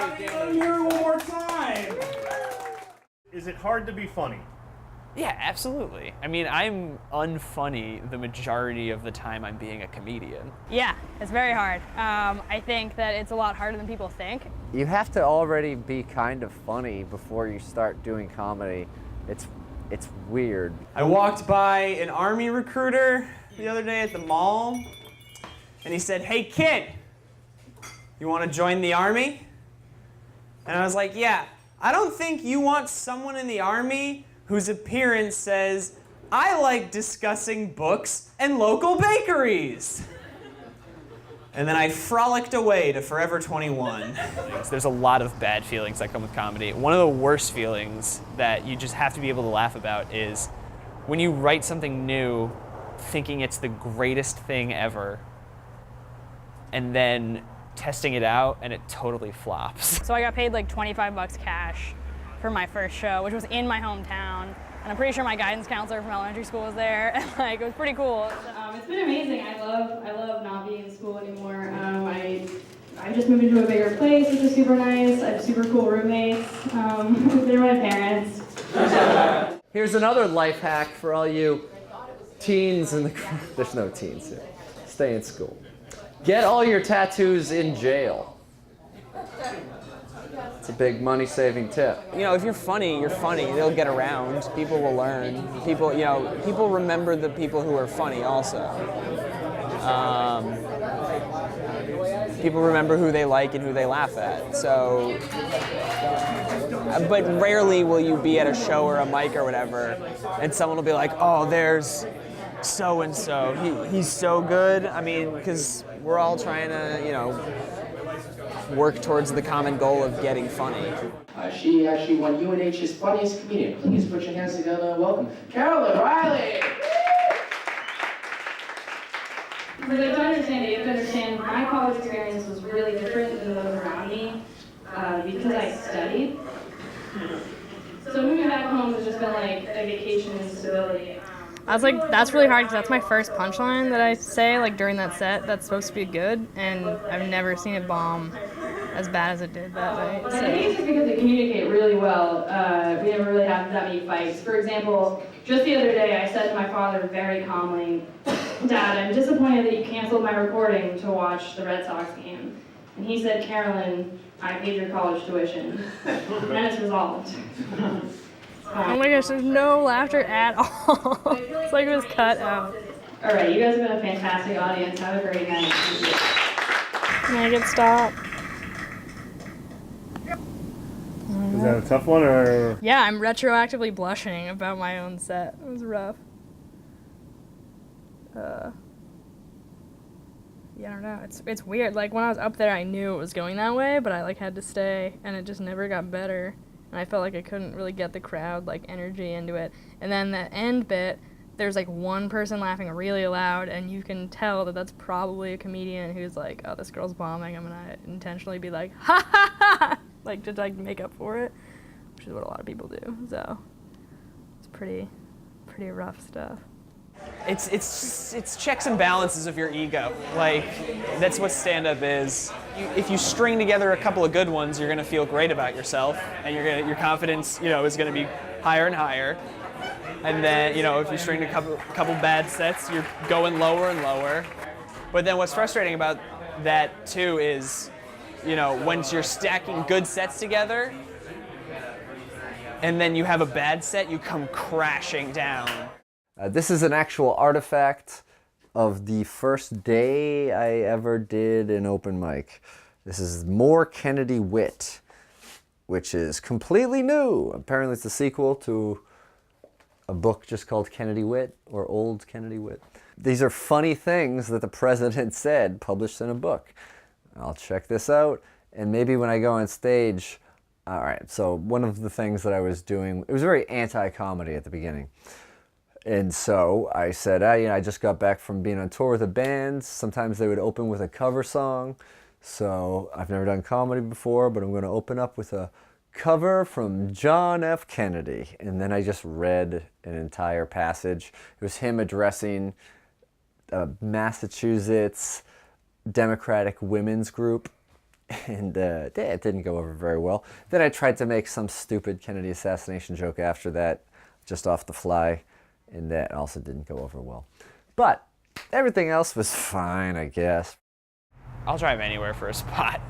Let me hear it one more time. Is it hard to be funny? Yeah, absolutely. I mean, I'm unfunny the majority of the time I'm being a comedian. Yeah, it's very hard. I think that it's a lot harder than people think. You have to already be kind of funny before you start doing comedy. It's weird. I walked by an Army recruiter the other day at the mall, and he said, "Hey kid, you want to join the Army?" And I was like, "Yeah, I don't think you want someone in the Army whose appearance says, 'I like discussing books and local bakeries.'" And then I frolicked away to Forever 21. There's a lot of bad feelings that come with comedy. One of the worst feelings that you just have to be able to laugh about is when you write something new thinking it's the greatest thing ever and then testing it out and it totally flops. So I got paid like 25 bucks cash for my first show, which was in my hometown. And I'm pretty sure my guidance counselor from elementary school was there, and like it was pretty cool. It's been amazing. I love not being in school anymore. I just moved into a bigger place, which is super nice. I have super cool roommates. They're my parents. Here's another life hack for all you teens in the there's no teens here. Stay in school. Get all your tattoos in jail. It's a big money-saving tip. You know, if you're funny, they'll get around. People will learn. People remember the people who are funny also. People remember who they like and who they laugh at. So, but rarely will you be at a show or a mic or whatever, and someone will be like, "Oh, there's so-and-so. He's so good." I mean, because we're all trying to, work towards the common goal of getting funny. She actually won UNH's funniest comedian. Please put your hands together and welcome Carolyn Riley. For them to understand it, you have to understand my college experience was really different than those around me because I studied. So moving back home has just been like a vacation in stability. I was like, that's really hard because that's my first punchline that I say like during that set that's supposed to be good, and I've never seen it bomb as bad as it did that night. So. I think it's just because they communicate really well. We never really have that many fights. For example, just the other day I said to my father very calmly, "Dad, I'm disappointed that you canceled my recording to watch the Red Sox game." And he said, "Carolyn, I paid your college tuition." And then it's resolved. Oh my gosh, there's no laughter at all. It's like it was cut out. All right, you guys have been a fantastic audience. Have a great night. Can I get stopped? Is that a tough one, or? Yeah, I'm retroactively blushing about my own set. It was rough. Yeah, I don't know. It's weird. Like when I was up there, I knew it was going that way, but I like had to stay, and it just never got better. And I felt like I couldn't really get the crowd like energy into it. And then the end bit, there's like one person laughing really loud, and you can tell that that's probably a comedian who's like, "Oh, this girl's bombing. I'm gonna intentionally be like, ha ha ha," like to like make up for it, which is what a lot of people do. So it's pretty rough stuff. It's checks and balances of your ego. Like, that's what stand-up is. If you string together a couple of good ones, you're gonna feel great about yourself, and your confidence, is gonna be higher and higher. And then, if you string a couple bad sets, you're going lower and lower. But then what's frustrating about that too is, once you're stacking good sets together, and then you have a bad set, you come crashing down. This is an actual artifact of the first day I ever did an open mic. This is More Kennedy Wit, which is completely new. Apparently it's a sequel to a book just called Kennedy Wit, or Old Kennedy Wit. These are funny things that the president said, published in a book. I'll check this out, and maybe when I go on stage, all right, so one of the things that I was doing, it was very anti-comedy at the beginning. And so I said, I just got back from being on tour with a band. Sometimes they would open with a cover song. So I've never done comedy before, but I'm going to open up with a cover from John F. Kennedy. And then I just read an entire passage. It was him addressing Massachusetts Democratic Women's Group. and it didn't go over very well. Then I tried to make some stupid Kennedy assassination joke after that, just off the fly, and that also didn't go over well. But everything else was fine, I guess. I'll drive anywhere for a spot.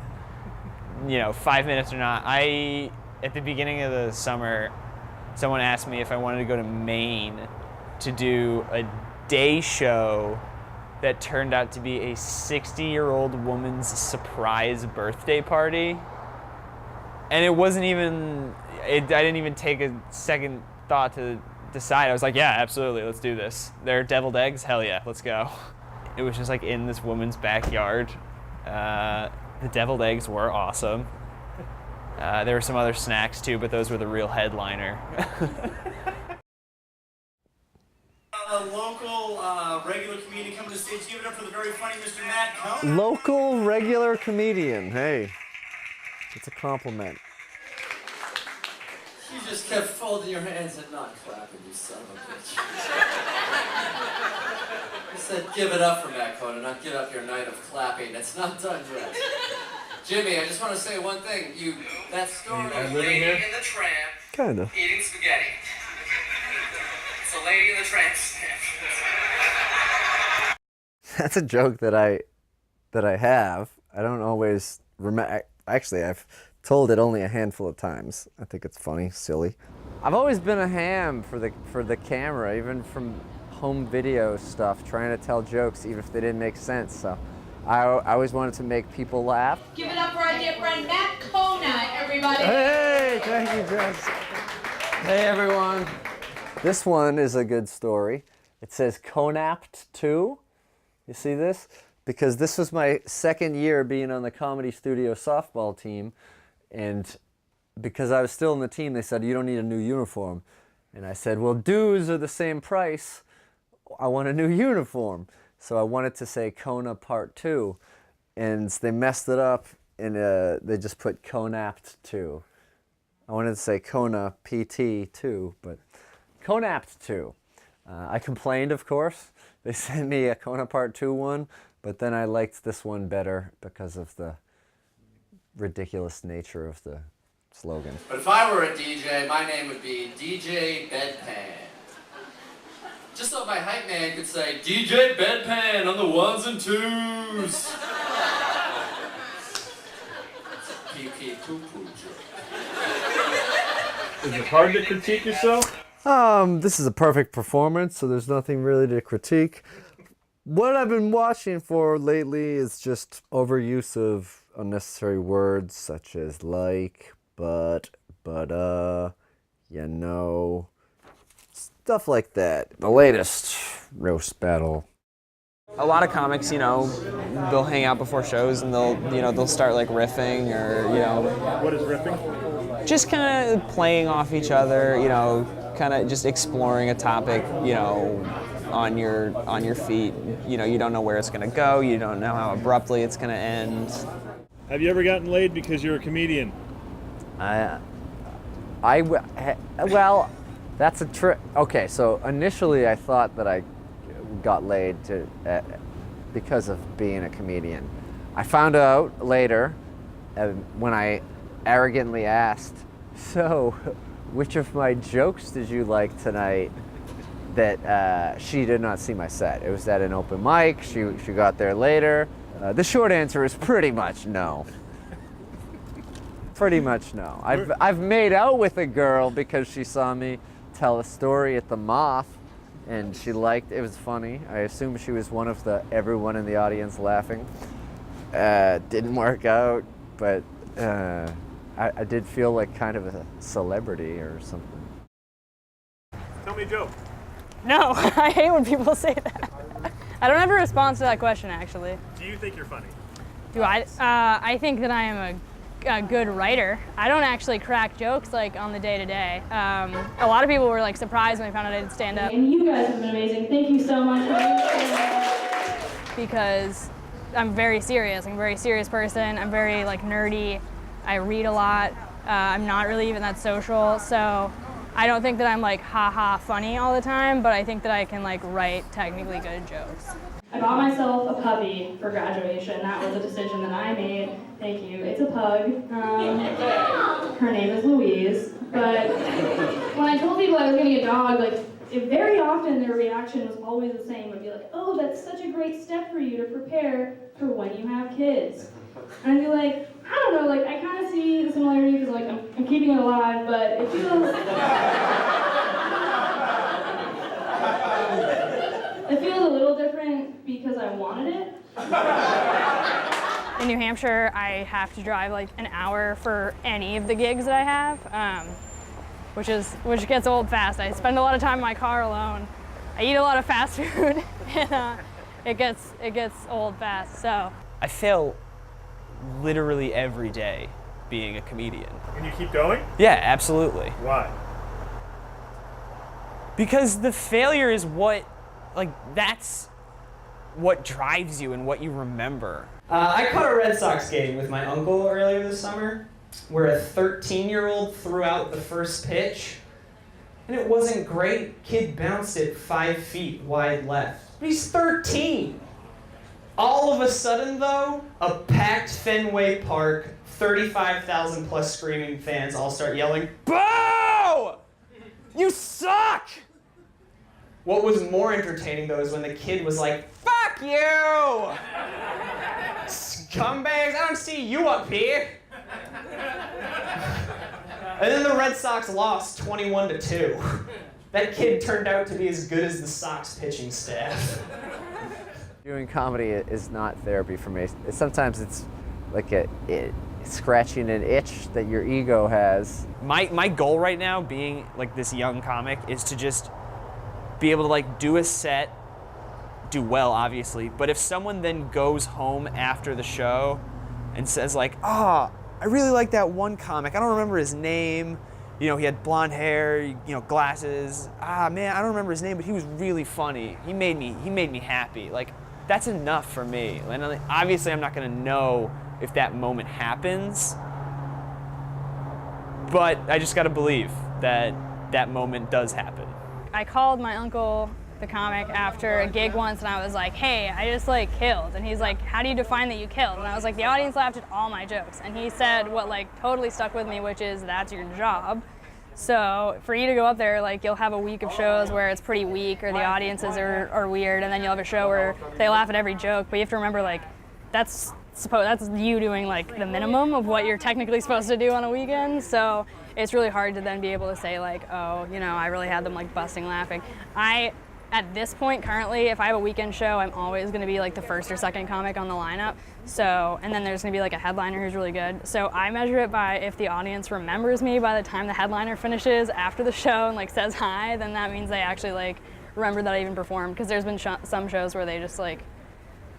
5 minutes or not. At the beginning of the summer, someone asked me if I wanted to go to Maine to do a day show that turned out to be a 60-year-old woman's surprise birthday party. And it wasn't even, I didn't even take a second thought to decide. I was like, yeah, absolutely, let's do this. They're deviled eggs? Hell yeah, let's go. It was just like in this woman's backyard. The deviled eggs were awesome. There were some other snacks too, but those were the real headliner. A local regular comedian coming to the stage. Give it up for the very funny Mr. Matt Cohn. Local regular comedian, hey, it's a compliment. You just kept folding your hands and not clapping, you son of a bitch. I said give it up for Matt Cohn and not give up your night of clapping. It's not done yet. Jimmy, I just want to say one thing. That story of Lady in the Tramp Kinda. eating spaghetti. It's a Lady in the Tramp stamp. That's a joke that I have. I don't always remember. Actually, I've told it only a handful of times. I think it's funny, silly. I've always been a ham for the camera, even from home video stuff, trying to tell jokes even if they didn't make sense. So I always wanted to make people laugh. Give it up for our dear friend Matt Kona, everybody. Hey, thank you, Jess. Hey, everyone. This one is a good story. It says Conapt 2. You see this? Because this was my second year being on the Comedy Studio softball team, and because I was still in the team, they said, you don't need a new uniform. And I said, well, dues are the same price. I want a new uniform. So I wanted to say Kona Part 2, and they messed it up, and they just put Conapt 2. I wanted to say Kona PT 2, but Conapt 2. I complained, of course. They sent me a Kona Part 2 one, but then I liked this one better because of the ridiculous nature of the slogan. But if I were a DJ, my name would be DJ Bedpan. Just so my hype man could say, DJ Bedpan on the ones and twos. Pee-pee poo-poo joke. Is it hard to critique yourself? This is a perfect performance, so there's nothing really to critique. What I've been watching for lately is just overuse of unnecessary words such as like, but, you know, stuff like that. The latest roast battle. A lot of comics, they'll hang out before shows and they'll start like riffing or, What is riffing? just kind of playing off each other, kind of just exploring a topic, on your feet. You don't know where it's going to go. You don't know how abruptly it's going to end. Have you ever gotten laid because you're a comedian? Well, that's a trick. Okay, so initially I thought that I got laid because of being a comedian. I found out later when I arrogantly asked, so which of my jokes did you like tonight, that she did not see my set. It was at an open mic. She got there later. The short answer is pretty much no. Pretty much no. I've made out with a girl because she saw me tell a story at the Moth, and she liked it. Was funny. I assume she was one of everyone in the audience laughing. Didn't work out, but I did feel like kind of a celebrity or something. Tell me a joke. No, I hate when people say that. I don't have a response to that question, actually. Do you think you're funny? Do I? I think that I am a good writer. I don't actually crack jokes like on the day-to-day. A lot of people were like surprised when they found out I did stand-up. And you guys have been amazing. Thank you so much. Because I'm very serious. I'm a very serious person. I'm very like nerdy. I read a lot. I'm not really even that social. So I don't think that I'm like ha-ha funny all the time, but I think that I can like write technically good jokes. I bought myself a puppy for graduation. That was a decision that I made. Thank you. It's a pug. Her name is Louise. But when I told people I was getting a dog, like very often their reaction was always the same. It would be like, "Oh, that's such a great step for you to prepare for when you have kids." And I'd be like, I don't know, like I kind of see the similarity because like I'm keeping it alive, but it feels. It feels a little different because I wanted it. In New Hampshire, I have to drive like an hour for any of the gigs that I have, which gets old fast. I spend a lot of time in my car alone. I eat a lot of fast food, and it gets old fast. So I fail literally every day being a comedian. And you keep going? Yeah, absolutely. Why? Because the failure is what, like, that's what drives you and what you remember. I caught a Red Sox game with my uncle earlier this summer, where a 13-year-old threw out the first pitch, and it wasn't great. Kid bounced it 5 feet wide left. But he's 13. All of a sudden, though, a packed Fenway Park, 35,000 plus screaming fans all start yelling, "Boo! You suck!" What was more entertaining, though, is when the kid was like, "Fuck you! Scumbags, I don't see you up here!" And then the Red Sox lost 21-2. That kid turned out to be as good as the Sox pitching staff. Doing comedy is not therapy for me. Sometimes it's like scratching an itch that your ego has. My goal right now, being like this young comic, is to just be able to like do a set, do well obviously, but if someone then goes home after the show and says like, "Oh, I really like that one comic. I don't remember his name. You know, he had blonde hair, you know, glasses. Man, I don't remember his name, but he was really funny. He made me happy." Like, that's enough for me. And obviously I'm not gonna know if that moment happens, but I just gotta believe that that moment does happen. I called my uncle, the comic, after a gig once, and I was like, "Hey, I just like killed." And he's like, "How do you define that you killed?" And I was like, "The audience laughed at all my jokes." And he said what like totally stuck with me, which is, "That's your job." So for you to go up there, like you'll have a week of shows where it's pretty weak or the audiences are weird, and then you'll have a show where they laugh at every joke, but you have to remember like that's you doing like the minimum of what you're technically supposed to do on a weekend. So it's really hard to then be able to say like, "Oh, you know, I really had them like busting laughing." At this point, currently, if I have a weekend show, I'm always going to be like the first or second comic on the lineup. So, and then there's going to be like a headliner who's really good. So I measure it by if the audience remembers me by the time the headliner finishes after the show and like says hi, then that means they actually like remember that I even performed. Because there's been some shows where they just like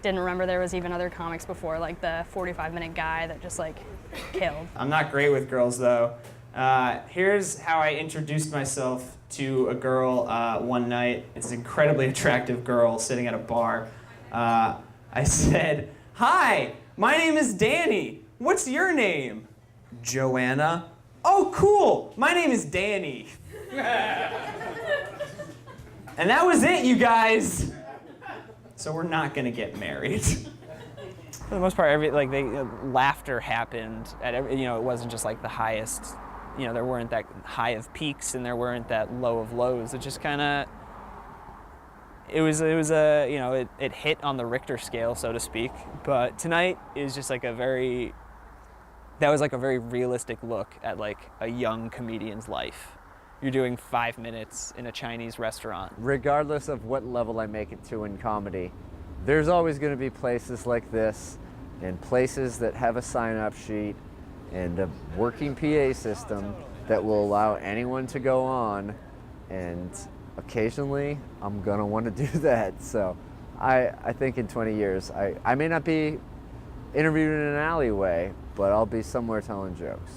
didn't remember there was even other comics before, like the 45-minute guy that just like killed. I'm not great with girls though. Here's how I introduced myself to a girl one night. It's an incredibly attractive girl sitting at a bar. I said, "Hi, my name is Danny. What's your name?" "Joanna." "Oh, cool. My name is Danny." And that was it, you guys. So we're not gonna get married. For the most part, laughter happened at every, you know, it wasn't just like the highest. You know, there weren't that high of peaks and there weren't that low of lows. It just kind of, it was a, you know, it hit on the Richter scale, so to speak. But tonight is just like that was like a very realistic look at like a young comedian's life. You're doing 5 minutes in a Chinese restaurant. Regardless of what level I make it to in comedy, there's always going to be places like this and places that have a sign-up sheet and a working PA system that will allow anyone to go on, and occasionally I'm gonna want to do that. So I think in 20 years I may not be interviewed in an alleyway, but I'll be somewhere telling jokes.